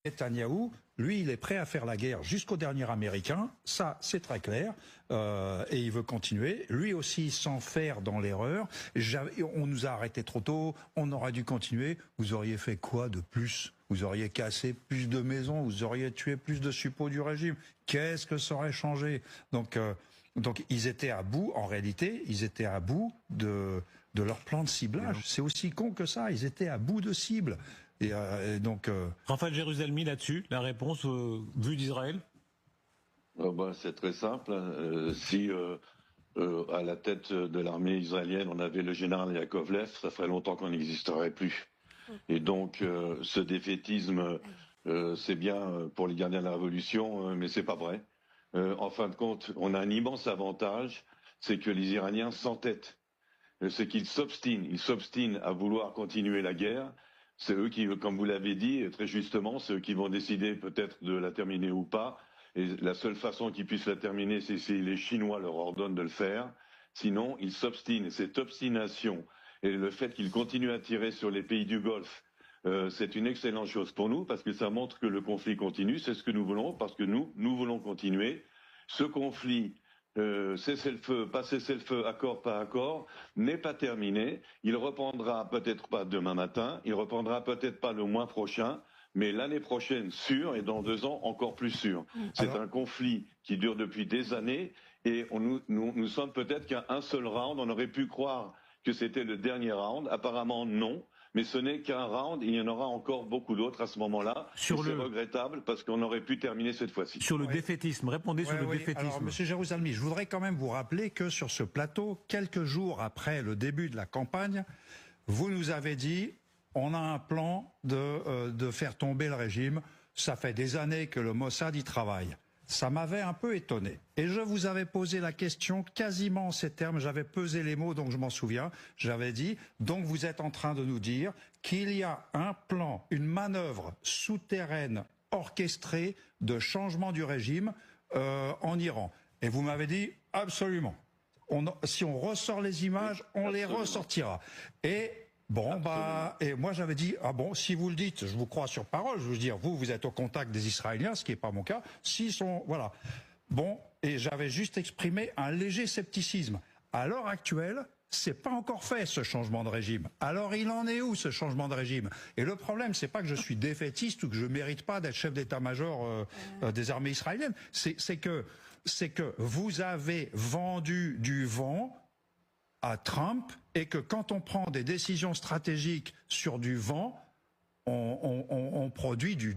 Netanyahou, lui, il est prêt à faire la guerre jusqu'au dernier Américain, ça c'est très clair, et il veut continuer. Lui aussi sans faire dans l'erreur. On nous a arrêtés trop tôt, on aurait dû continuer. Vous auriez fait quoi de plus? Vous auriez cassé plus de maisons, vous auriez tué plus de suppôts du régime. Qu'est-ce que ça aurait changé? Donc ils étaient à bout, en réalité, ils étaient à bout de leur plan de ciblage. C'est aussi con que ça, ils étaient à bout de cible. Et donc... Raphaël Jérusalemi, là-dessus, la réponse vue d'Israël? C'est très simple. Si à la tête de l'armée israélienne, on avait le général Yakovlev, ça ferait longtemps qu'on n'existerait plus. Et donc, ce défaitisme, c'est bien pour les gardiens de la Révolution, mais c'est pas vrai. En fin de compte, on a un immense avantage, c'est que les Iraniens s'entêtent. C'est qu'ils s'obstinent. Ils s'obstinent à vouloir continuer la guerre. C'est eux qui, comme vous l'avez dit, très justement, c'est eux qui vont décider peut-être de la terminer ou pas. Et la seule façon qu'ils puissent la terminer, c'est si les Chinois leur ordonnent de le faire. Sinon, ils s'obstinent. Et cette obstination et le fait qu'ils continuent à tirer sur les pays du Golfe, c'est une excellente chose pour nous parce que ça montre que le conflit continue. C'est ce que nous voulons parce que nous voulons continuer. Ce conflit, cessez-le-feu, pas cessez-le-feu, accord, pas accord, n'est pas terminé. Il reprendra peut-être pas demain matin, il reprendra peut-être pas le mois prochain, mais l'année prochaine sûr et dans 2 ans encore plus sûr. C'est un conflit qui dure depuis des années et nous sommes peut-être qu'à un seul round. On aurait pu croire que c'était le dernier round. Apparemment non. Mais ce n'est qu'un round, il y en aura encore beaucoup d'autres à ce moment-là. C'est regrettable parce qu'on aurait pu terminer cette fois-ci. Sur le défaitisme, répondez sur le défaitisme. Alors, Monsieur Jérusalemi, je voudrais quand même vous rappeler que sur ce plateau, quelques jours après le début de la campagne, vous nous avez dit on a un plan de faire tomber le régime. Ça fait des années que le Mossad y travaille. Ça m'avait un peu étonné. Et je vous avais posé la question quasiment en ces termes, j'avais pesé les mots, donc je m'en souviens. J'avais dit, donc vous êtes en train de nous dire qu'il y a un plan, une manœuvre souterraine orchestrée de changement du régime en Iran. Et vous m'avez dit, absolument. Si on ressort les images, on les ressortira. Et... bon, et moi j'avais dit, ah bon, si vous le dites, je vous crois sur parole, je veux dire, vous êtes au contact des Israéliens, ce qui n'est pas mon cas, s'ils sont, voilà. Bon, et j'avais juste exprimé un léger scepticisme. À l'heure actuelle, c'est pas encore fait ce changement de régime. Alors il en est où ce changement de régime? Et le problème, c'est pas que je suis défaitiste ou que je mérite pas d'être chef d'état-major des armées israéliennes, c'est que vous avez vendu du vent à Trump et que quand on prend des décisions stratégiques sur du vent, on produit du